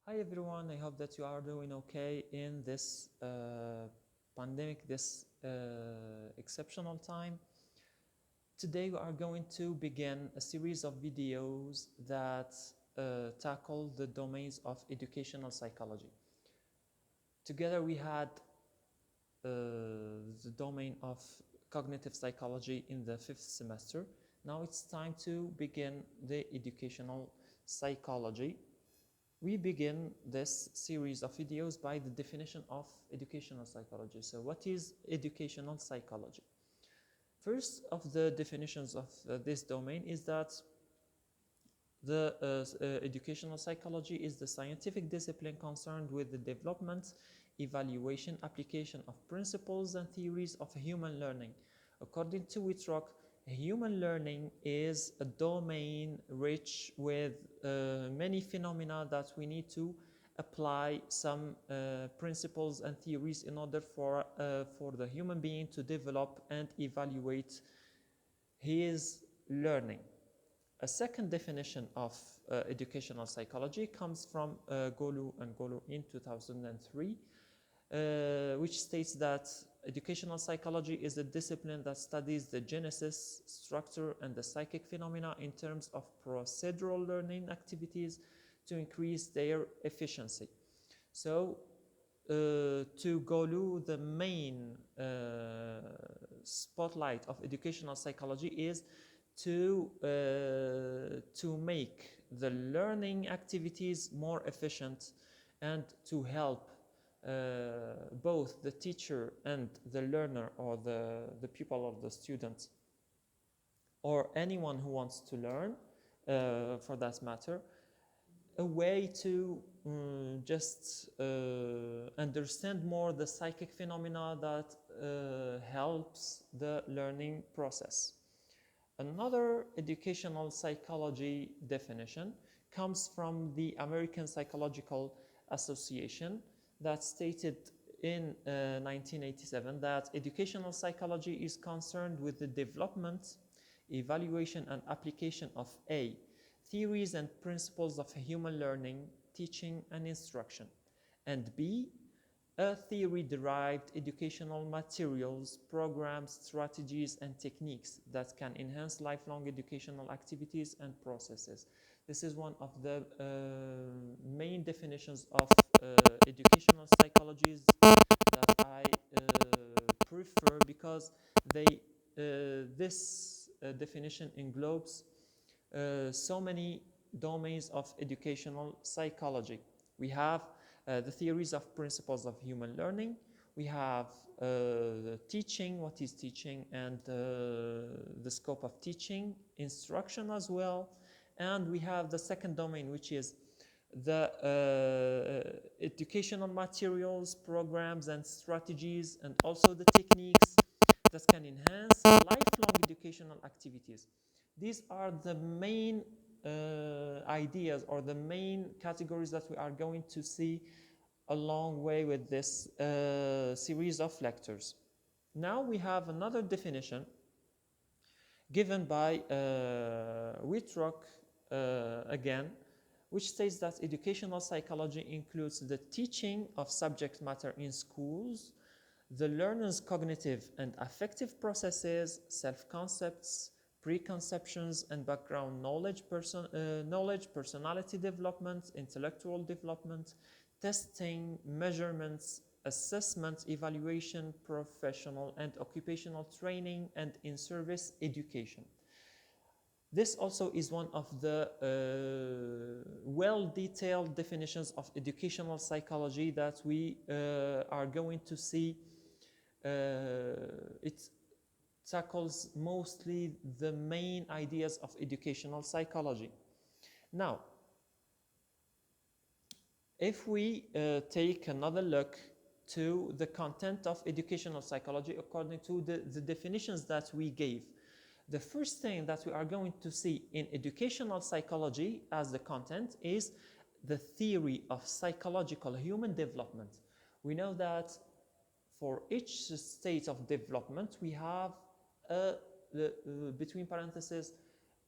Hi everyone, I hope that you are doing okay in this pandemic, this exceptional time. Today we are going to begin a series of videos that tackle the domains of educational psychology. Together we had the domain of cognitive psychology in the 5th semester. Now it's time to begin the educational psychology. We begin this series of videos by the definition of educational psychology. So what is educational psychology? First of the definitions of this domain is that the educational psychology is the scientific discipline concerned with the development, evaluation, application of principles and theories of human learning. According to Whitrock, human learning is a domain rich with many phenomena that we need to apply some principles and theories in order for the human being to develop and evaluate his learning. A second definition of educational psychology comes from Golu and Golu in 2003, which states that educational psychology is a discipline that studies the genesis, structure, and the psychic phenomena in terms of procedural learning activities to increase their efficiency. So, to Golu, the main spotlight of educational psychology is to make the learning activities more efficient and to help both the teacher and the learner, or the pupil or the student, or anyone who wants to learn, for that matter, a way to just understand more the psychic phenomena that helps the learning process. Another educational psychology definition comes from the American Psychological Association that stated in 1987 that educational psychology is concerned with the development, evaluation, and application of A, theories and principles of human learning, teaching, and instruction, and B, theory-derived educational materials, programs, strategies, and techniques that can enhance lifelong educational activities and processes. This is one of the main definitions of educational psychologies that I prefer, because this definition englobes so many domains of educational psychology. We have the theories of principles of human learning. We have the teaching, what is teaching, and the scope of teaching, instruction as well. And we have the second domain, which is the educational materials, programs, and strategies, and also the techniques that can enhance lifelong educational activities. These are the main ideas, or the main categories that we are going to see along way with this series of lectures. Now we have another definition given by Whitrock again, which states that educational psychology includes the teaching of subject matter in schools, the learner's cognitive and affective processes, self-concepts, preconceptions, and background knowledge, personality development, intellectual development, testing, measurements, assessment, evaluation, professional and occupational training, and in-service education. This also is one of the well-detailed definitions of educational psychology that we are going to see. It tackles mostly the main ideas of educational psychology. Now, if we take another look to the content of educational psychology according to the definitions that we gave, the first thing that we are going to see in educational psychology as the content is the theory of psychological human development. We know that for each state of development, we have between parentheses,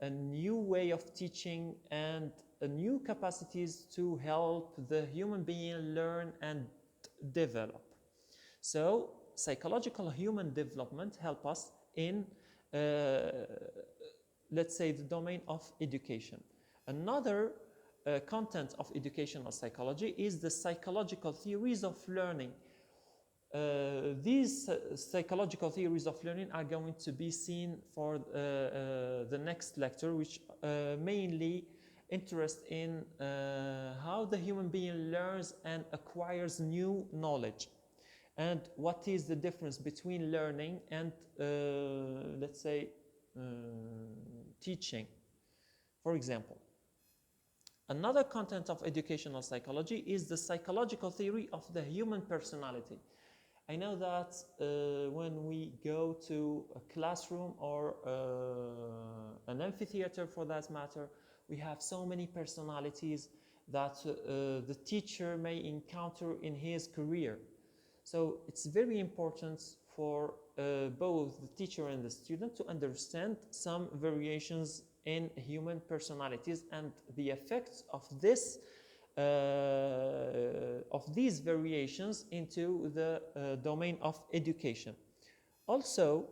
a new way of teaching and new capacities to help the human being learn and develop. So psychological human development help us in, let's say, the domain of education. Another content of educational psychology is the psychological theories of learning. These psychological theories of learning are going to be seen for the next lecture, which mainly interest in how the human being learns and acquires new knowledge, and what is the difference between learning and, let's say, teaching, for example. Another content of educational psychology is the psychological theory of the human personality. I know that when we go to a classroom or an amphitheater for that matter, we have so many personalities that the teacher may encounter in his career. So it's very important for both the teacher and the student to understand some variations in human personalities and the effects of this of these variations into the domain of education. Also,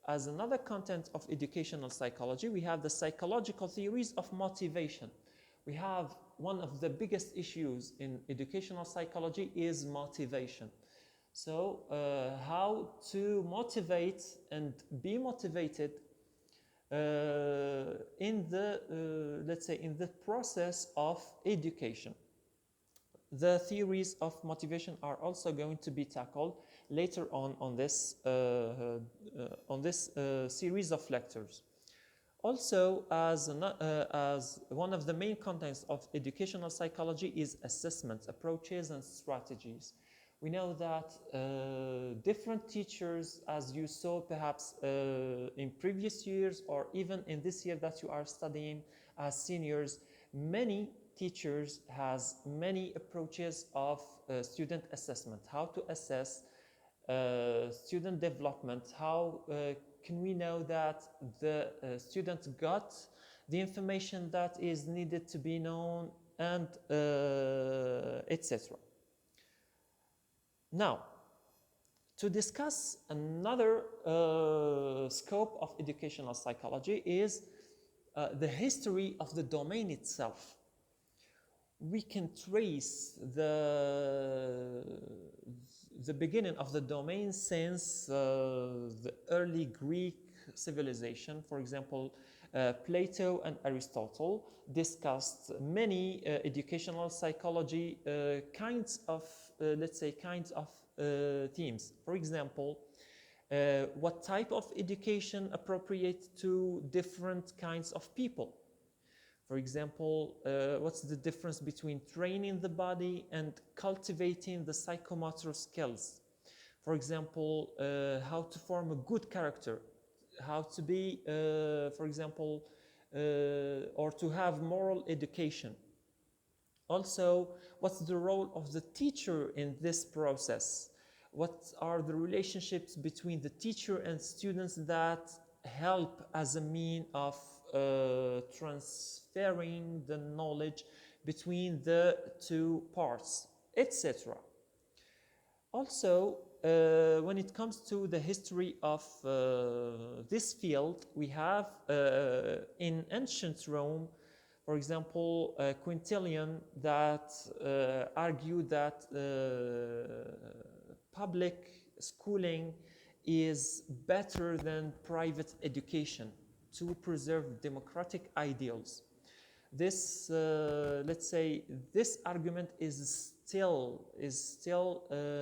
as another content of educational psychology, we have the psychological theories of motivation. We have one of the biggest issues in educational psychology is motivation. So how to motivate and be motivated in the, let's say, in the process of education. The theories of motivation are also going to be tackled later on this series of lectures. Also, as one of the main contents of educational psychology is assessment, approaches and strategies. We know that different teachers, as you saw perhaps in previous years or even in this year that you are studying as seniors, many teachers has many approaches of student assessment, how to assess student development, how can we know that the student got the information that is needed to be known, and etc. Now, to discuss another scope of educational psychology is the history of the domain itself. We can trace the beginning of the domain since the early Greek civilization. For example, Plato and Aristotle discussed many educational psychology kinds of, let's say, themes. For example, what type of education appropriate to different kinds of people? For example, what's the difference between training the body and cultivating the psychomotor skills? For example, how to form a good character, how to be, for example, or to have moral education. Also, what's the role of the teacher in this process? What are the relationships between the teacher and students that help as a mean of transferring the knowledge between the two parts, etc. Also, when it comes to the history of this field, we have in ancient Rome, for example, Quintilian, that argued that public schooling is better than private education to preserve democratic ideals. This, let's say, this argument is still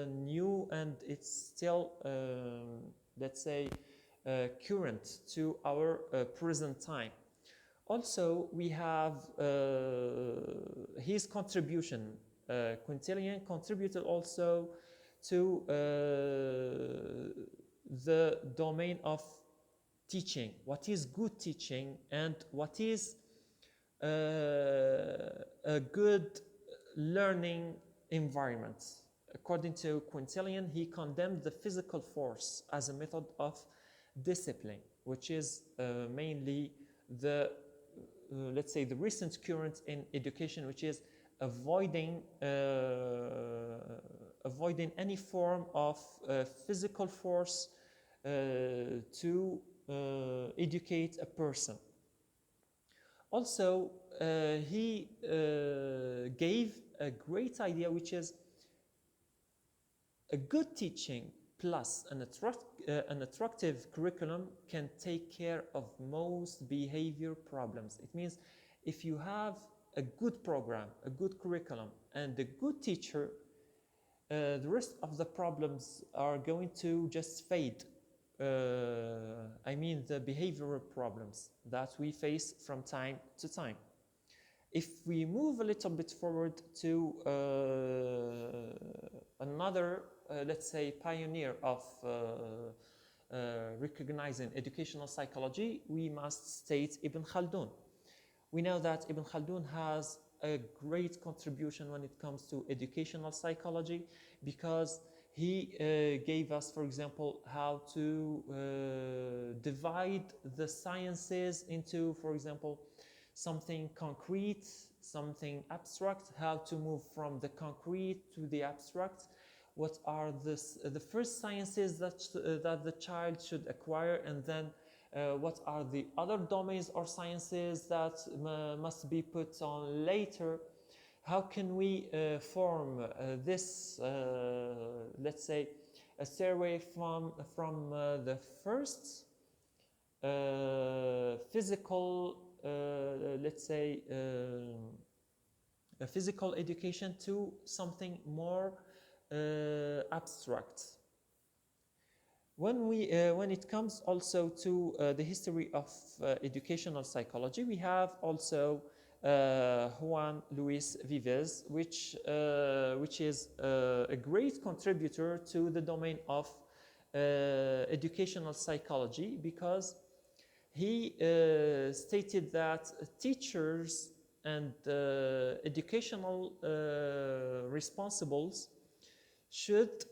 new, and it's still, let's say, current to our present time. Also, we have his contribution. Quintilian contributed also to the domain of teaching. What is good teaching and what is a good learning environment? According to Quintilian, he condemned the physical force as a method of discipline, which is mainly the let's say, the recent current in education, which is avoiding any form of physical force to educate a person. Also, he gave a great idea, which is a good teaching plus an attractive curriculum can take care of most behavior problems. It means if you have a good program, a good curriculum, and a good teacher, the rest of the problems are going to just fade. I mean the behavioral problems that we face from time to time. If we move a little bit forward to another, let's say, pioneer of recognizing educational psychology, we must state Ibn Khaldun. We know that Ibn Khaldun has a great contribution when it comes to educational psychology, because he gave us, for example, how to divide the sciences into, for example, something concrete, something abstract, how to move from the concrete to the abstract, what are the first sciences that the child should acquire, and then what are the other domains or sciences that must be put on later. How can we form this, let's say, a survey from the first physical, let's say, a physical education to something more abstract. When it comes also to the history of educational psychology, we have also Juan Luis Vives, which is a great contributor to the domain of educational psychology, because he stated that teachers and educational responsibles should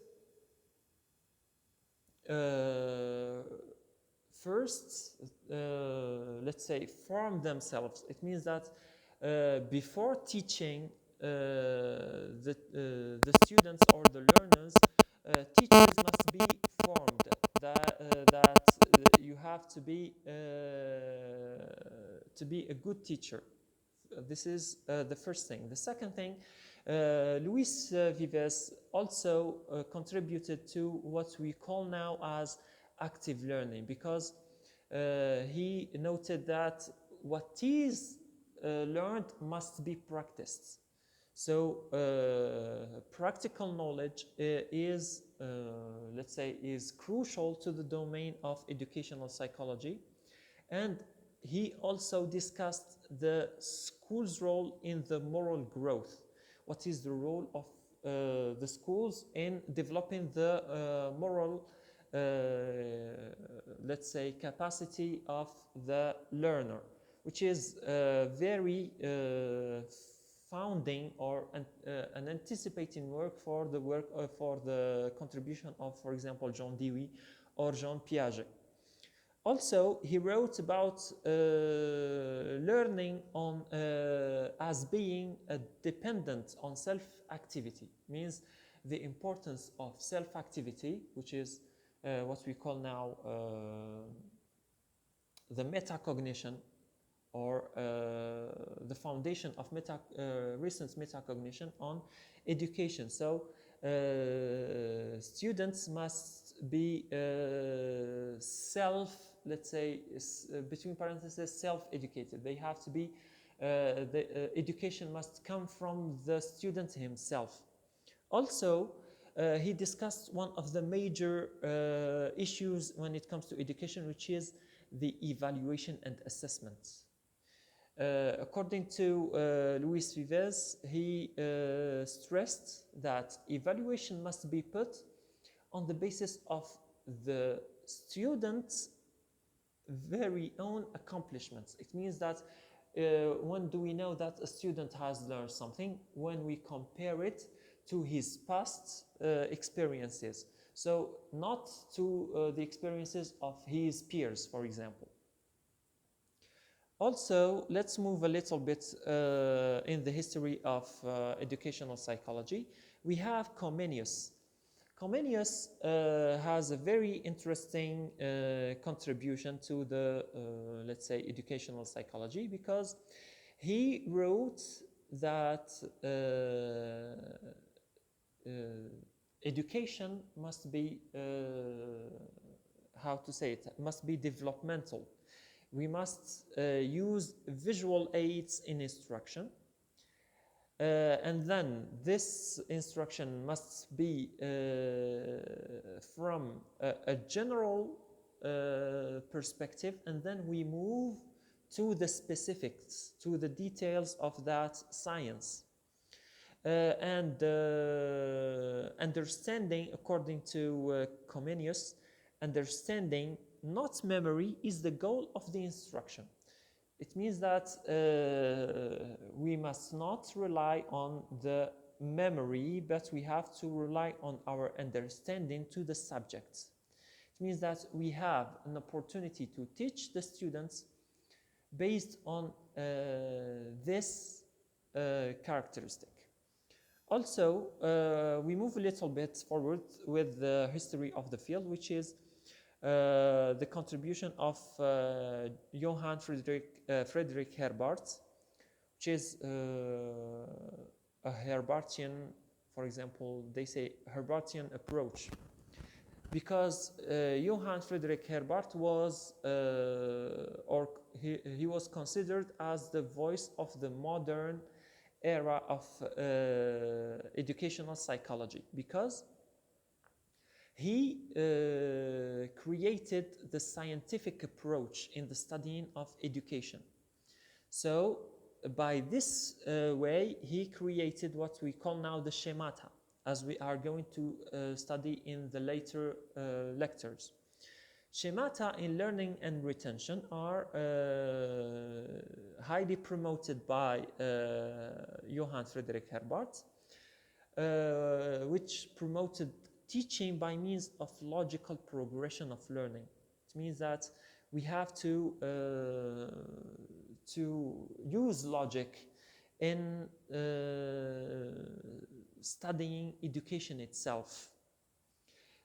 first, let's say, form themselves. It means that before teaching the students or the learners, teachers must be formed. That you have to be a good teacher. This is the first thing. The second thing, Luis Vives also contributed to what we call now as active learning, because he noted that what is learned must be practiced. So practical knowledge is, let's say, is crucial to the domain of educational psychology. And he also discussed the school's role in the moral growth. What is the role of the schools in developing the moral, let's say, capacity of the learner, which is very founding or an anticipating work for the contribution of, for example, John Dewey or Jean Piaget. Also, he wrote about learning as being dependent on self-activity. Means the importance of self-activity, which is what we call now the metacognition, or the foundation of recent metacognition on education. So students must be let's say, between parentheses, self-educated. They have to be, the education must come from the student himself. Also, he discussed one of the major issues when it comes to education, which is the evaluation and assessment. According to Luis Vives, he stressed that evaluation must be put on the basis of the student's very own accomplishments. It means that when do we know that a student has learned something? When we compare it to his past experiences. So not to the experiences of his peers, for example. Also, let's move a little bit in the history of educational psychology. We have Comenius. Comenius has a very interesting contribution to the, let's say, educational psychology, because he wrote that education must be, how to say it, must be developmental. We must use visual aids in instruction. And then this instruction must be from a general perspective, and then we move to the specifics, to the details of that science. And understanding, according to Comenius, understanding, not memory, is the goal of the instruction. It means that we must not rely on the memory, but we have to rely on our understanding to the subjects. It means that we have an opportunity to teach the students based on this characteristic. Also, we move a little bit forward with the history of the field, which is the contribution of Johann Friedrich Herbart, which is a Herbartian, for example, they say Herbartian approach, because Johann Friedrich Herbart was, or he was considered as the voice of the modern era of educational psychology, because he created the scientific approach in the studying of education. So by this way, he created what we call now the schemata, as we are going to study in the later lectures. Schemata in learning and retention are highly promoted by Johann Friedrich Herbart, which promoted teaching by means of logical progression of learning. It means that we have to use logic in studying education itself.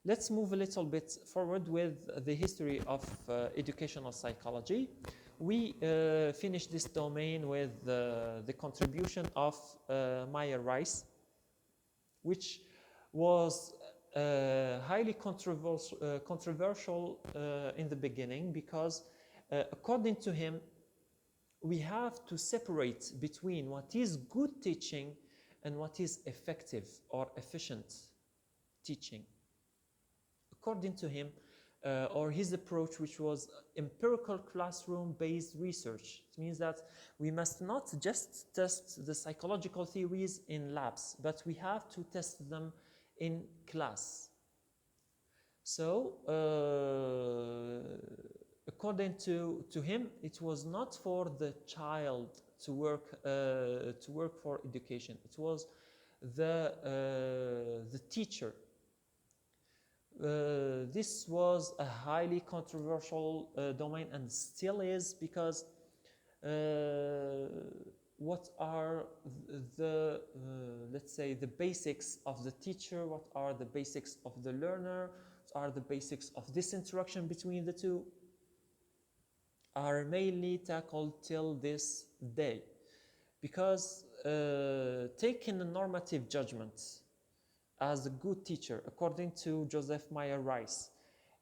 Let's move a little bit forward with the history of educational psychology. We finished this domain with the contribution of Meyer Reiss, which was highly controversial in the beginning, because according to him, we have to separate between what is good teaching and what is effective or efficient teaching. According to him, or his approach, which was empirical classroom-based research. It means that we must not just test the psychological theories in labs, but we have to test them in class. So, according to him, it was not for the child to work for education. It was the teacher. This was a highly controversial domain, and still is, because what are the let's say the basics of the teacher, what are the basics of the learner, what are the basics of this interaction between the two, are mainly tackled till this day. Because taking a normative judgment as a good teacher, according to Joseph Meyer Reiss,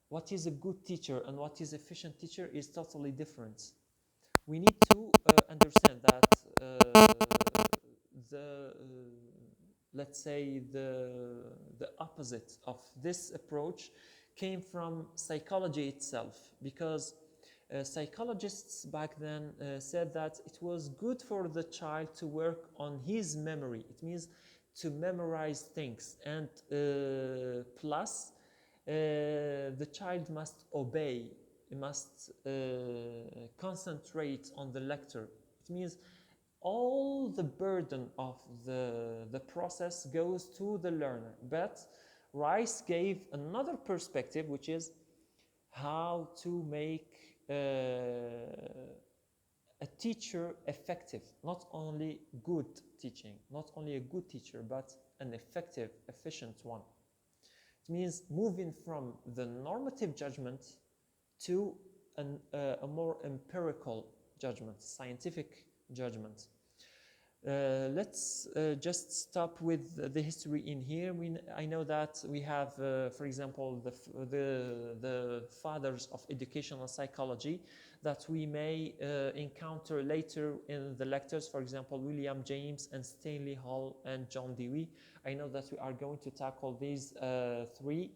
what is a good teacher and what is efficient teacher is totally different. We need to understand that let's say the opposite of this approach came from psychology itself, because psychologists back then said that it was good for the child to work on his memory. It means to memorize things, and plus the child must obey, must concentrate on the lecture. It means all the burden of the process goes to the learner. But Reiss gave another perspective, which is how to make a teacher effective, not only good teaching, not only a good teacher, but an effective, efficient one. It means moving from the normative judgment to a more empirical judgment, scientific judgment. Let's just stop with the history in here. I know that we have, for example, the fathers of educational psychology that we may encounter later in the lectures, for example, William James and Stanley Hall and John Dewey. I know that we are going to tackle these three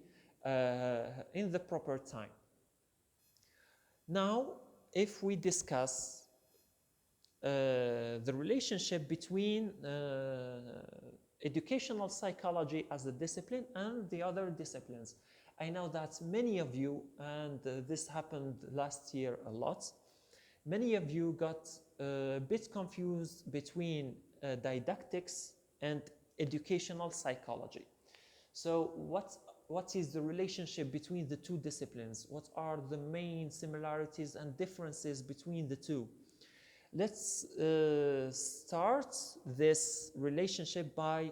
in the proper time. Now, if we discuss the relationship between educational psychology as a discipline and the other disciplines. I know that many of you, and this happened last year a lot, many of you got a bit confused between didactics and educational psychology. So what is the relationship between the two disciplines? What are the main similarities and differences between the two? Let's start this relationship by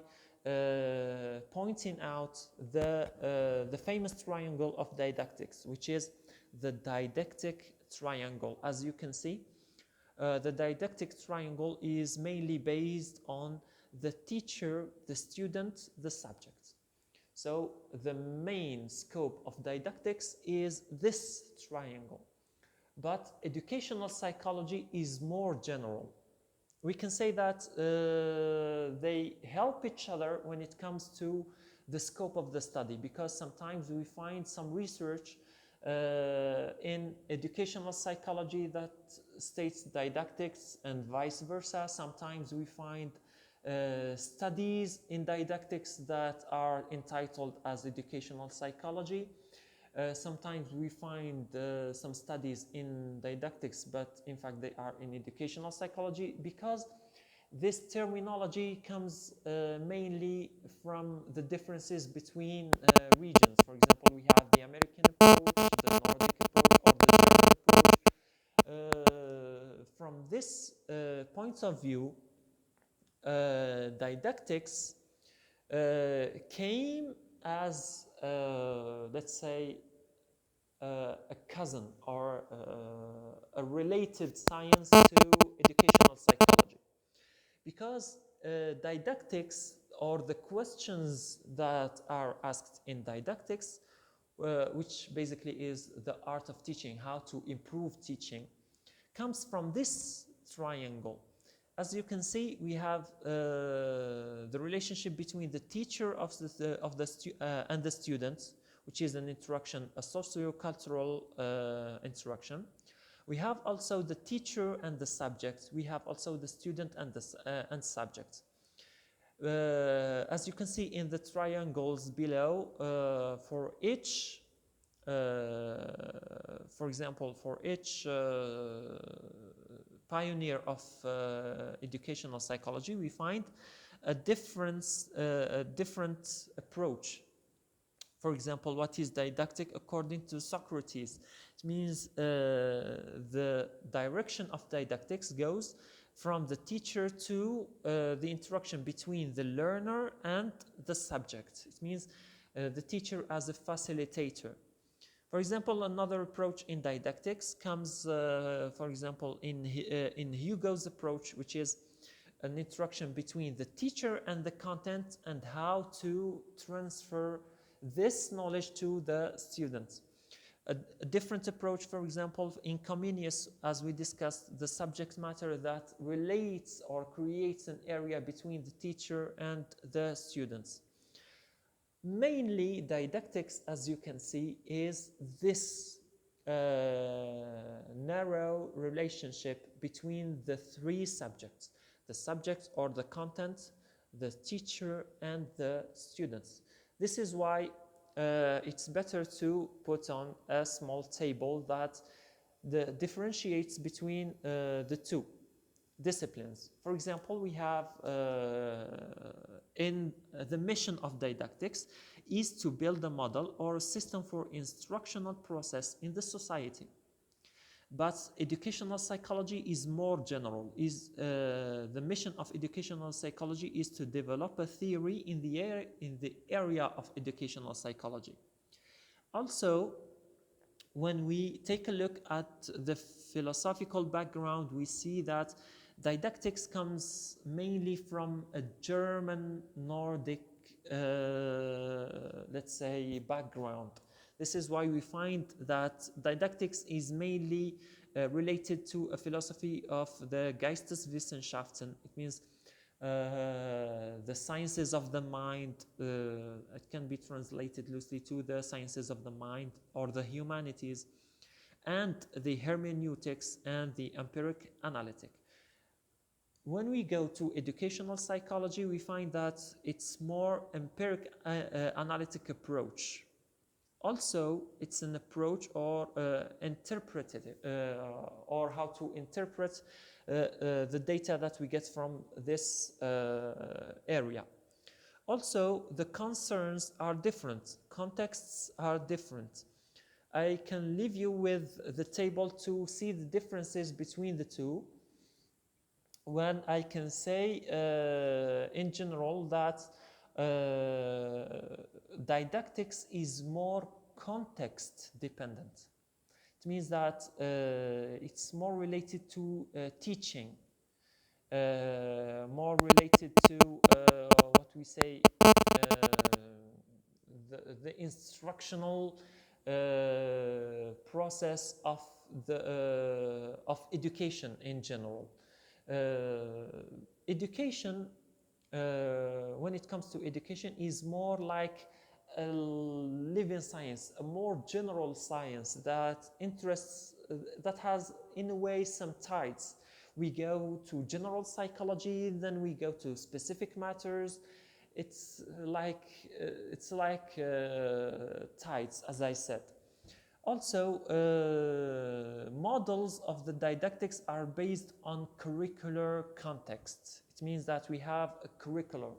pointing out the famous triangle of didactics, which is the didactic triangle. As you can see, the didactic triangle is mainly based on the teacher, the student, the subject. So the main scope of didactics is this triangle. But educational psychology is more general. We can say that they help each other when it comes to the scope of the study, because sometimes we find some research in educational psychology that states didactics and vice versa. Sometimes we find studies in didactics that are entitled as educational psychology. Sometimes we find some studies in didactics, but in fact they are in educational psychology, because this terminology comes mainly from the differences between regions. For example, we have the American approach, the Nordic approach, or the German approach. From this point of view, didactics came as, let's say, a cousin or a related science to educational psychology, because didactics, or the questions that are asked in didactics, which basically is the art of teaching, how to improve teaching, comes from this triangle. As you can see, we have the relationship between the teacher and the student, which is an interaction, a socio-cultural interaction. We have also the teacher and the subject. We have also the student and the subject. As you can see in the triangles below, for each, for example, for each pioneer of educational psychology, we find a different approach. For example, what is didactic according to Socrates? It means the direction of didactics goes from the teacher to the interaction between the learner and the subject. It means the teacher as a facilitator. For example, another approach in didactics comes, for example, in Hugo's approach, which is an interaction between the teacher and the content, and how to transfer this knowledge to the students. A different approach, for example, in Comenius, as we discussed, the subject matter that relates or creates an area between the teacher and the students. Mainly, didactics, as you can see, is this narrow relationship between the three subjects: the subject or the content, the teacher, and the students. This is why it's better to put on a small table that differentiates between the two disciplines. For example, we have in the mission of didactics is to build a model or a system for instructional process in the society. But educational psychology is more general. The mission of educational psychology is to develop a theory in the area of educational psychology. Also, when we take a look at the philosophical background, we see that didactics comes mainly from a German Nordic, let's say, background. This is why we find that didactics is mainly related to a philosophy of the Geisteswissenschaften. It means the sciences of the mind. It can be translated loosely to the sciences of the mind or the humanities, and the hermeneutics and the empiric analytic. When we go to educational psychology, we find that it's more empiric analytic approach. Also, it's an approach or interpretative, or how to interpret the data that we get from this area. Also, the concerns are different, contexts are different. I can leave you with the table to see the differences between the two, when I can say in general that didactics is more context dependent. It means that it's more related to teaching, more related to what we say, the instructional process of education in general. Education, when it comes to education, is more like a living science, a more general science that interests, that has in a way some tides. We go to general psychology, then we go to specific matters. It's like tides, as I said. Also, models of the didactics are based on curricular context. It means that we have a curriculum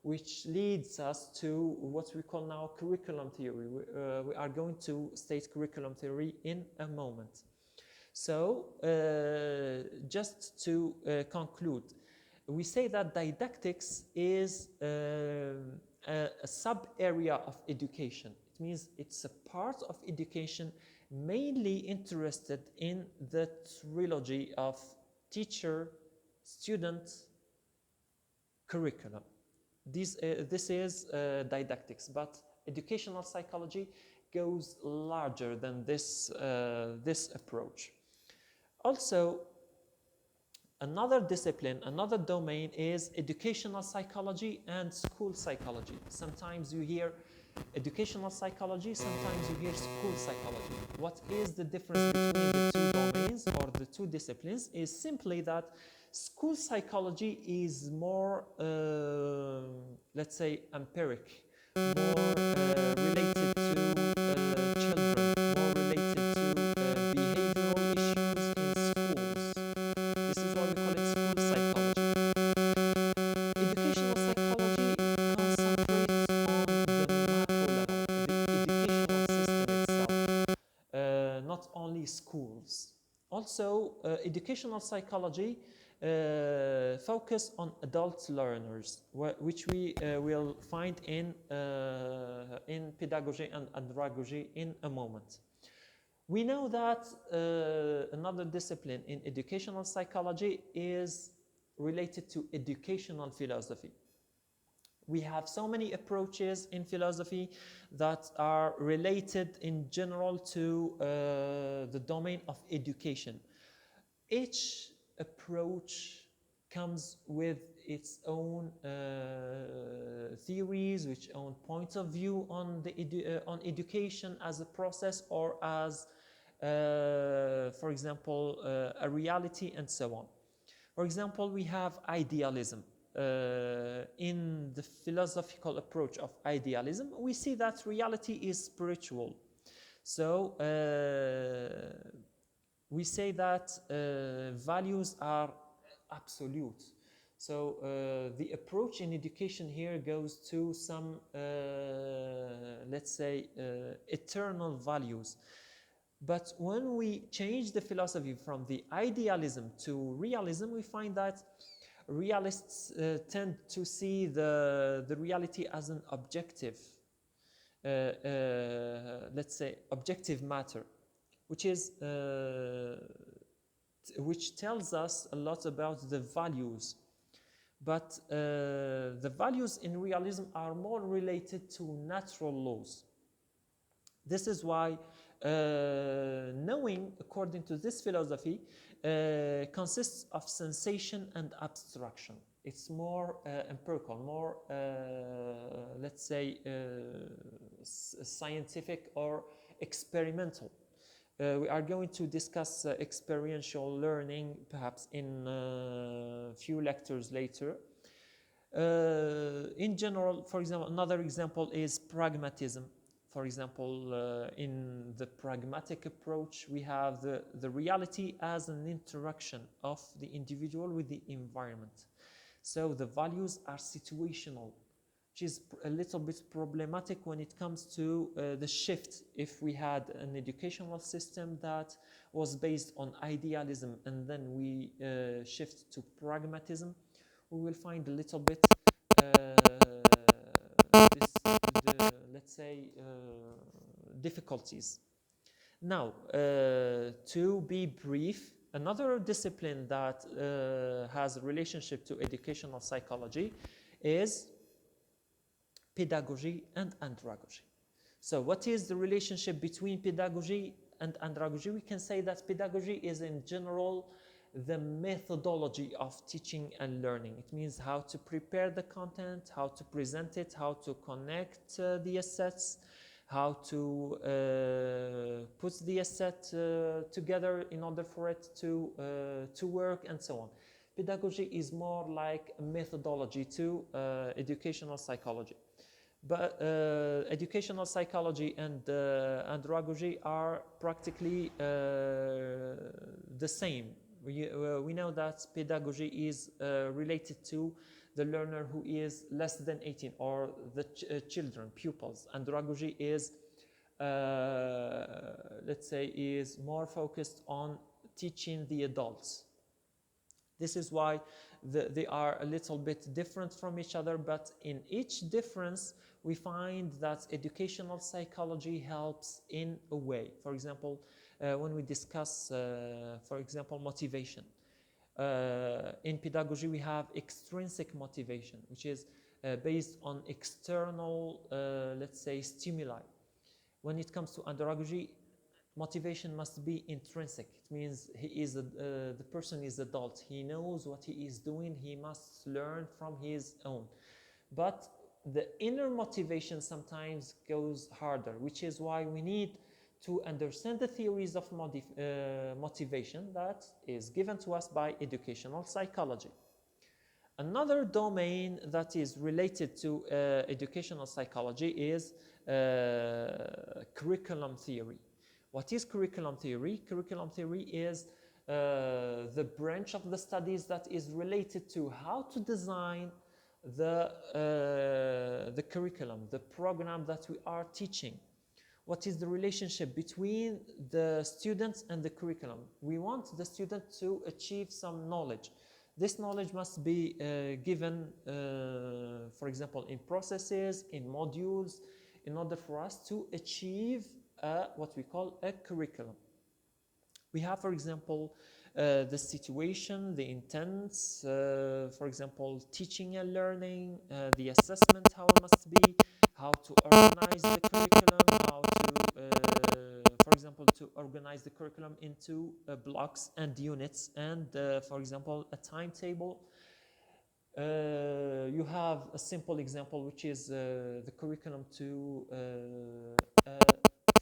which leads us to what we call now curriculum theory. We are going to state curriculum theory in a moment. So, just to conclude, we say that didactics is a sub-area of education. It means it's a part of education mainly interested in the trilogy of teacher, student, curriculum. This is didactics, but educational psychology goes larger than this, this approach. Also, another discipline, another domain is educational psychology and school psychology. Sometimes you hear educational psychology, sometimes you hear school psychology. What is the difference between the two domains or the two disciplines is simply that school psychology is more, let's say, empiric, more related to children, more related to behavioral issues in schools. This is why we call it school psychology. Educational psychology concentrates on the macro level, the educational system itself, not only schools. Also, educational psychology focus on adult learners, which we will find in pedagogy and andragogy in a moment. We know that another discipline in educational psychology is related to educational philosophy. We have so many approaches in philosophy that are related in general to the domain of education. Each approach comes with its own theories, its own points of view on on education as a process or as, for example, a reality, and so on. For example, we have idealism. In the philosophical approach of idealism, we see that reality is spiritual. So we say that values are absolute. So the approach in education here goes to some, let's say, eternal values. But when we change the philosophy from the idealism to realism, we find that realists tend to see the reality as an objective, let's say, objective matter, which is which tells us a lot about the values. But the values in realism are more related to natural laws. This is why knowing, according to this philosophy, consists of sensation and abstraction. It's more empirical, more, let's say, scientific or experimental. We are going to discuss experiential learning perhaps in a few lectures later. In general, for example, another example is pragmatism. For example, in the pragmatic approach, we have the reality as an interaction of the individual with the environment. So the values are situational, which is a little bit problematic when it comes to the shift. If we had an educational system that was based on idealism and then we shift to pragmatism, we will find a little bit let's say, difficulties. Now, to be brief, another discipline that has a relationship to educational psychology is pedagogy and andragogy. So what is the relationship between pedagogy and andragogy? We can say that pedagogy is in general the methodology of teaching and learning. It means how to prepare the content, how to present it, how to connect the assets, how to put the asset together in order for it to work, and so on. Pedagogy is more like a methodology to educational psychology. But educational psychology and andragogy are practically the same. We know that pedagogy is related to the learner who is less than 18, or the children, pupils. Andragogy is, let's say, is more focused on teaching the adults. This is why they are a little bit different from each other, but in each difference, we find that educational psychology helps in a way. For example, when we discuss, for example, motivation. In pedagogy, we have extrinsic motivation, which is based on external, let's say, stimuli. When it comes to andragogy, motivation must be intrinsic. It means the person is adult. He knows what he is doing. He must learn from his own. But the inner motivation sometimes goes harder, which is why we need to understand the theories of motivation that is given to us by educational psychology. Another domain that is related to educational psychology is curriculum theory. What is curriculum theory? Curriculum theory is the branch of the studies that is related to how to design the curriculum, the program that we are teaching. What is the relationship between the students and the curriculum? We want the student to achieve some knowledge. This knowledge must be given, for example, in processes, in modules, in order for us to achieve what we call a curriculum. We have, for example, the situation, the intents, for example, teaching and learning, the assessment, how it must be, how to organize the curriculum, how to, for example, to organize the curriculum into blocks and units, and, for example, a timetable. You have a simple example, which is the curriculum to a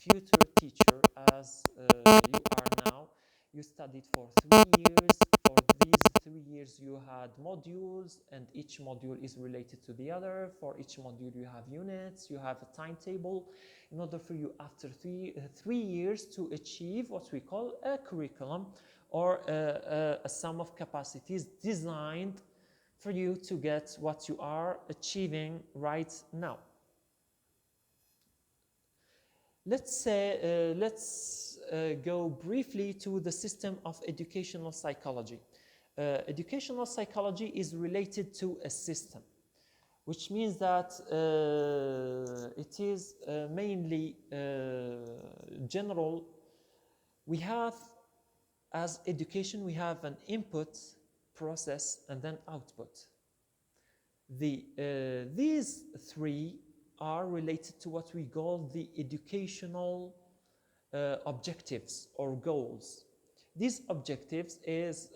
future teacher, as you are now. You studied for 3 years. For these 3 years, you had modules, and each module is related to the other. For each module, you have units, you have a timetable, in order for you, after three years, to achieve what we call a curriculum, or a sum of capacities designed for you to get what you are achieving right now. Let's go briefly to the system of educational psychology. Educational psychology is related to a system, which means that it is mainly general. We have, as education, we have an input, process, and then output. These three are related to what we call the educational objectives or goals. These objectives is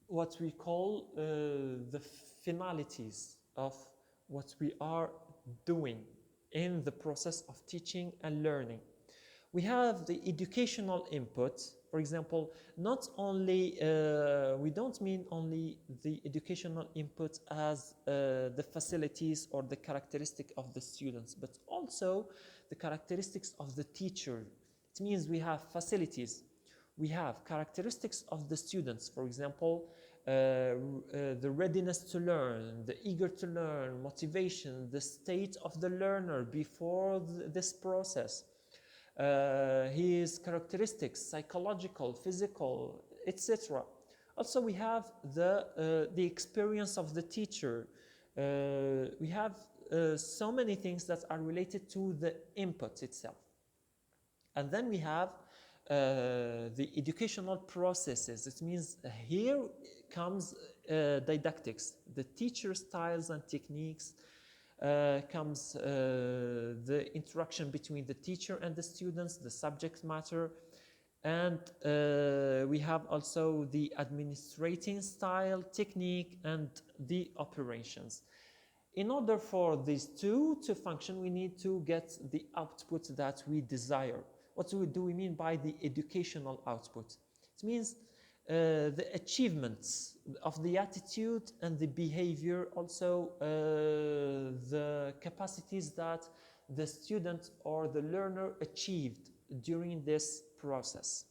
what we call the finalities of what we are doing in the process of teaching and learning. We have the educational input. For example, not only, we don't mean only the educational input as the facilities or the characteristic of the students, but also the characteristics of the teacher. It means we have facilities, we have characteristics of the students, for example, the readiness to learn, the eager to learn, motivation, the state of the learner before this process, his characteristics, psychological, physical, etc. Also, we have the experience of the teacher. We have so many things that are related to the input itself. And then we have the educational processes. It means here comes didactics, the teacher styles and techniques, comes the interaction between the teacher and the students, the subject matter, and we have also the administrating style, technique, and the operations. In order for these two to function, we need to get the output that we desire. What do we mean by the educational output? It means the achievements of the attitude and the behavior, also the capacities that the student or the learner achieved during this process.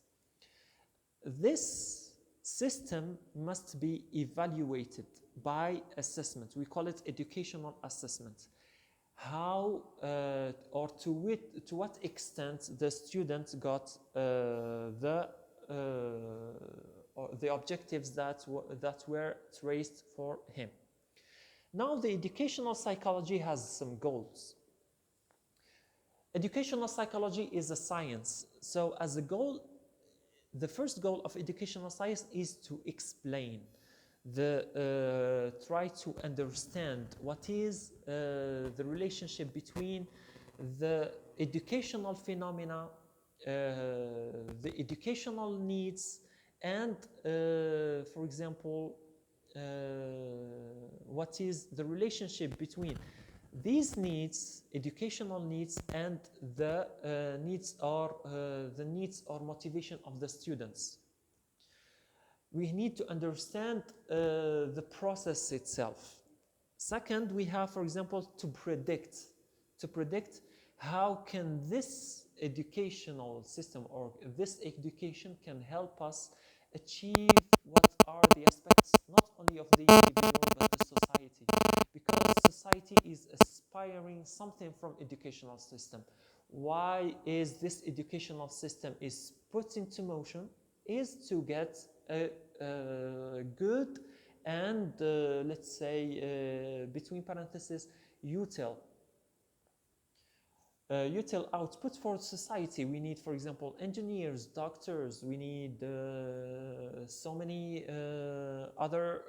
This system must be evaluated by assessment. We call it educational assessment. How or to what extent the student got the objectives that were traced for him. Now, the educational psychology has some goals. Educational psychology is a science. So as a goal, the first goal of educational science is to explain, try to understand what is the relationship between the educational phenomena, the educational needs, and for example, what is the relationship between these needs, educational needs, and the needs or motivation of the students. We need to understand the process itself. Second, we have, for example, to predict how can this educational system or this education can help us achieve what are the aspects not only of the individual but the society, because society is aspiring something from educational system. Why is this educational system is put into motion is to get a good and let's say between parentheses util output for society. We need, for example, engineers, doctors. We need so many other,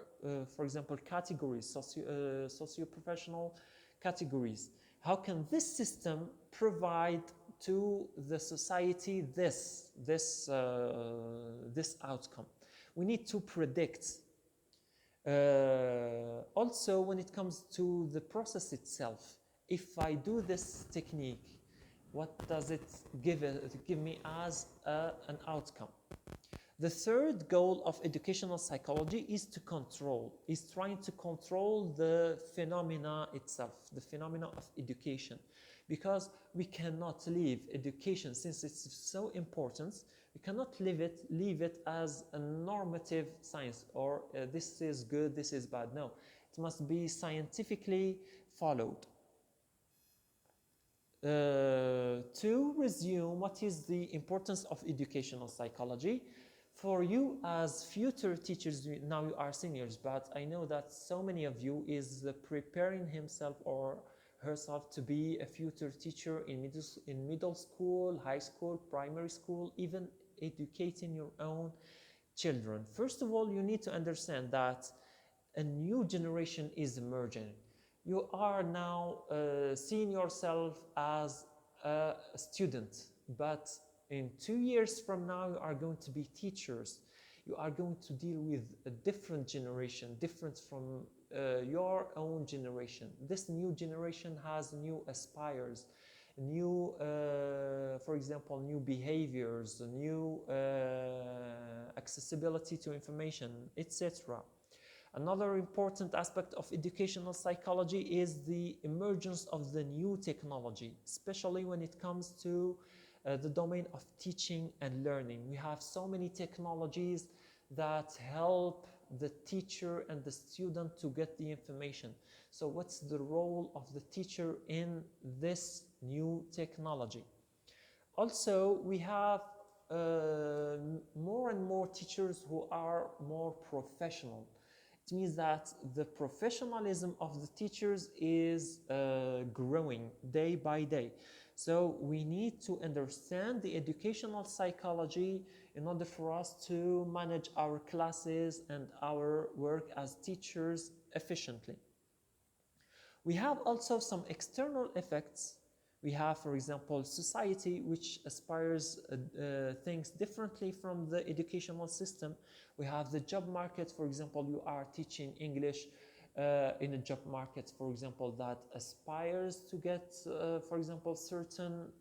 for example, categories, socio-professional categories. How can this system provide to the society this outcome? We need to predict. Also, when it comes to the process itself, if I do this technique, what does it give me as an outcome? The third goal of educational psychology is trying to control the phenomena itself, the phenomena of education, because we cannot leave education, since it's so important, we cannot leave it as a normative science, or this is good, this is bad. No, it must be scientifically followed. to resume, what is the importance of educational psychology? For you as future teachers, now you are seniors, but I know that so many of you is preparing himself or herself to be a future teacher in middle school, high school, primary school, even educating your own children. First of all, you need to understand that a new generation is emerging. You are now seeing yourself as a student, but in 2 years from now, you are going to be teachers. You are going to deal with a different generation, different from your own generation. This new generation has new aspires, new, for example, new behaviors, new accessibility to information, etc. Another important aspect of educational psychology is the emergence of the new technology, especially when it comes to the domain of teaching and learning. We have so many technologies that help the teacher and the student to get the information. So what's the role of the teacher in this new technology? Also, we have more and more teachers who are more professional. It means that the professionalism of the teachers is growing day by day. So we need to understand the educational psychology in order for us to manage our classes and our work as teachers efficiently. We have also some external effects. We have, for example, society, which aspires things differently from the educational system. We have the job market. For example, you are teaching English in a job market, for example, that aspires to get, for example, certain,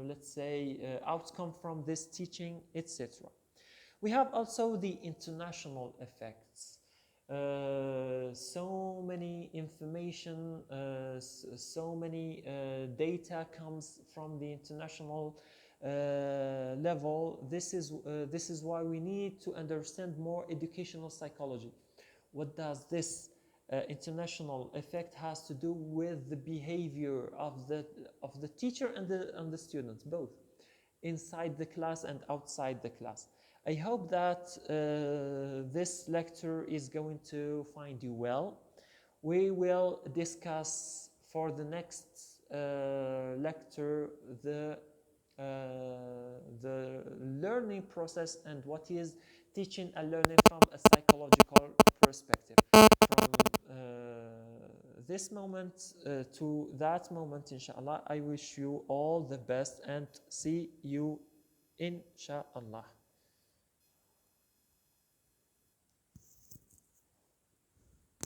let's say, outcome from this teaching, etc. We have also the international effects. So many information, so many data comes from the international level. This is why we need to understand more educational psychology. What does this international effect has to do with the behavior of the teacher and the students, both inside the class and outside the class? I hope that this lecture is going to find you well. We will discuss for the next lecture the learning process and what is teaching and learning from a psychological perspective. From this moment to that moment, inshallah, I wish you all the best and see you inshallah.